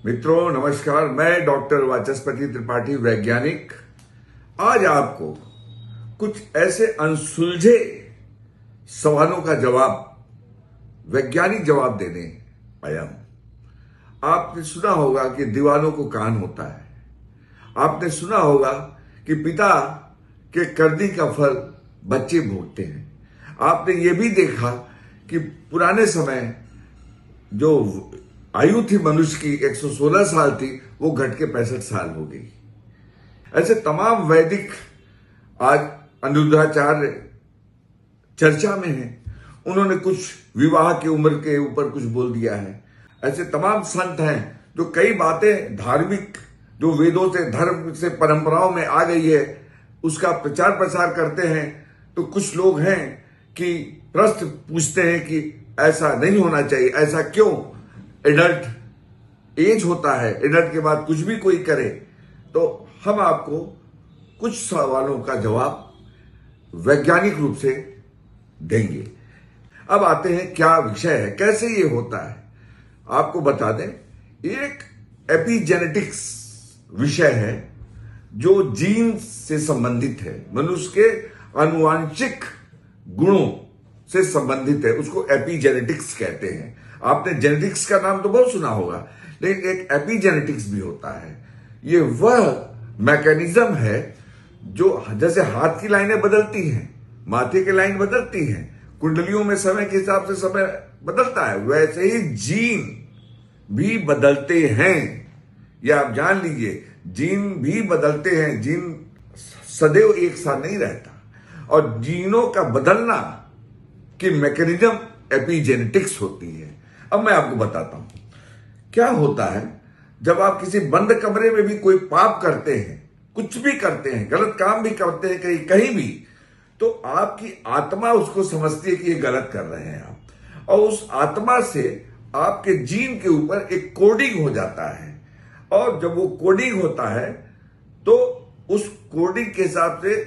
मित्रों नमस्कार, मैं डॉक्टर वाचस्पति त्रिपाठी वैज्ञानिक आज आपको कुछ ऐसे अनसुलझे सवालों का जवाब वैज्ञानिक जवाब देने आया हूं। आपने सुना होगा कि दीवालों को कान होता है। आपने सुना होगा कि पिता के करनी का फल बच्चे भोगते हैं। आपने ये भी देखा कि पुराने समय जो आयु थी मनुष्य की 116 साल थी, वो घट के 65 साल हो गई। ऐसे तमाम वैदिक आज अनिरुद्धाचार्य चर्चा में हैं। उन्होंने कुछ विवाह की उम्र के ऊपर कुछ बोल दिया है। ऐसे तमाम संत हैं जो कई बातें धार्मिक जो वेदों से धर्म से परंपराओं में आ गई है उसका प्रचार प्रसार करते हैं। तो कुछ लोग हैं कि प्रश्न पूछते हैं कि ऐसा नहीं होना चाहिए, ऐसा क्यों? एडल्ट एज होता है, एडल्ट के बाद कुछ भी कोई करे। तो हम आपको कुछ सवालों का जवाब वैज्ञानिक रूप से देंगे। अब आते हैं क्या विषय है, कैसे ये होता है। आपको बता दें, एक एपिजेनेटिक्स विषय है जो जीन से संबंधित है, मनुष्य के आनुवांशिक गुणों से संबंधित है। उसको एपिजेनेटिक्स कहते हैं। आपने जेनेटिक्स का नाम तो बहुत सुना होगा, लेकिन एक एपिजेनेटिक्स भी होता है। ये वह मैकेनिज्म है जो जैसे हाथ की लाइनें बदलती हैं, माथे की लाइन बदलती हैं, कुंडलियों में समय के हिसाब से समय बदलता है, वैसे ही जीन भी बदलते हैं। ये आप जान लीजिए, जीन भी बदलते हैं। जीन सदैव एक साथ नहीं रहता और जीनों का बदलना की मैकेनिज्म एपिजेनेटिक्स होती है। अब मैं आपको बताता हूं क्या होता है। जब आप किसी बंद कमरे में भी कोई पाप करते हैं, कुछ भी करते हैं, गलत काम भी करते हैं कहीं भी, तो आपकी आत्मा उसको समझती है कि ये गलत कर रहे हैं आप, और उस आत्मा से आपके जीन के ऊपर एक कोडिंग हो जाता है। और जब वो कोडिंग होता है तो उस कोडिंग के हिसाब से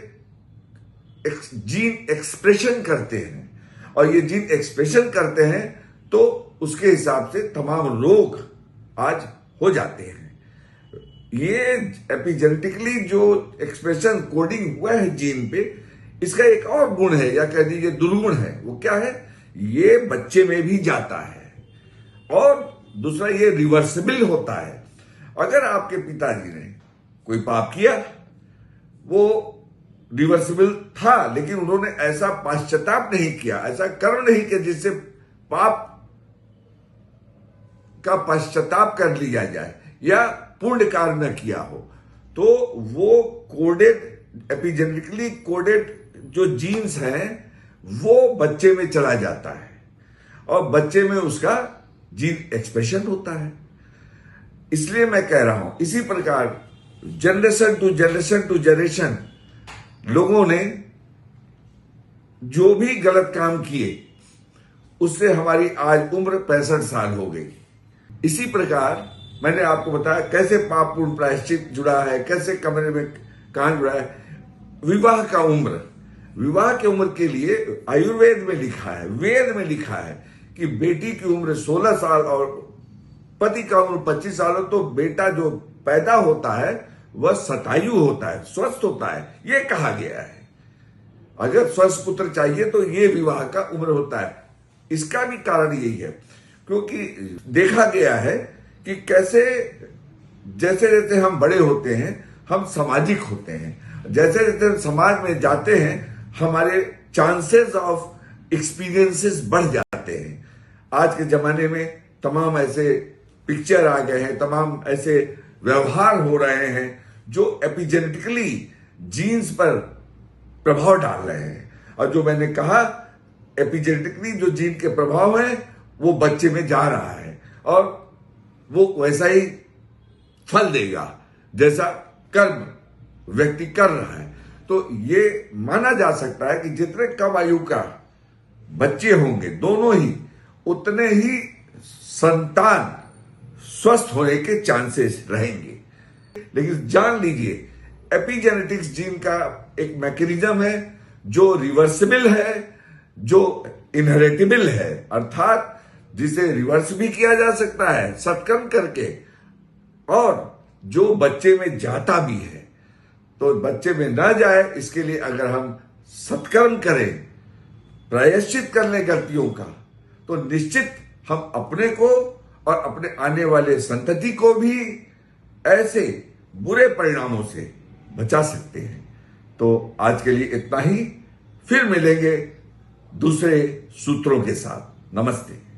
जीन एक्सप्रेशन करते हैं, और ये जीन एक्सप्रेशन करते हैं तो उसके हिसाब से तमाम रोग आज हो जाते हैं। ये एपिजेनेटिकली जो एक्सप्रेशन कोडिंग हुआ है जीन पे, इसका एक और गुण है या कह दीजिए दुर्गुण है। वो क्या है? ये बच्चे में भी जाता है, और दूसरा ये रिवर्सिबल होता है। अगर आपके पिताजी ने कोई पाप किया, वो रिवर्सिबल था, लेकिन उन्होंने ऐसा पश्चाताप नहीं किया, ऐसा कर्म नहीं किया जिससे पाप का पश्चाताप कर लिया जाए या पुण्य कार्य न किया हो, तो वो कोडेड एपिजेनेटिकली कोडेड जो जीन्स हैं वो बच्चे में चला जाता है, और बच्चे में उसका जीन एक्सप्रेशन होता है। इसलिए मैं कह रहा हूं, इसी प्रकार generation to generation to generation लोगों ने जो भी गलत काम किए, उससे हमारी आज उम्र 65 साल हो गई। इसी प्रकार मैंने आपको बताया कैसे पाप पूर्ण प्रायश्चित जुड़ा है, कैसे कमरे में कान जुड़ा है। विवाह का उम्र, विवाह की उम्र के लिए आयुर्वेद में लिखा है, वेद में लिखा है कि बेटी की उम्र 16 साल और पति का उम्र 25 साल हो, तो बेटा जो पैदा होता है वह शतायु होता है, स्वस्थ होता है, ये कहा गया है। अगर स्वस्थ पुत्र चाहिए तो ये विवाह का उम्र होता है। इसका भी कारण यही है क्योंकि देखा गया है कि कैसे जैसे जैसे हम बड़े होते हैं हम सामाजिक होते हैं, जैसे जैसे समाज में जाते हैं हमारे चांसेस ऑफ एक्सपीरियंसेस बढ़ जाते हैं। आज के जमाने में तमाम ऐसे पिक्चर आ गए हैं, तमाम ऐसे व्यवहार हो रहे हैं जो एपिजेनेटिकली जीन्स पर प्रभाव डाल रहे हैं। और जो मैंने कहा, एपिजेनेटिकली जो जीन के प्रभाव है वो बच्चे में जा रहा है, और वो वैसा ही फल देगा जैसा कर्म व्यक्ति कर रहा है। तो ये माना जा सकता है कि जितने कम आयु का बच्चे होंगे, दोनों ही, उतने ही संतान स्वस्थ होने के चांसेस रहेंगे। लेकिन जान लीजिए, एपिजेनेटिक्स जीन का एक मैकेनिज्म है जो रिवर्सिबल है, जो इनहेरिटेबल है, अर्थात जिसे रिवर्स भी किया जा सकता है सत्कर्म करके, और जो बच्चे में जाता भी है तो बच्चे में ना जाए, इसके लिए अगर हम सत्कर्म करें, प्रायश्चित कर लें गलतियों का, तो निश्चित हम अपने को और अपने आने वाले संतति को भी ऐसे बुरे परिणामों से बचा सकते हैं। तो आज के लिए इतना ही, फिर मिलेंगे दूसरे सूत्रों के साथ। नमस्ते।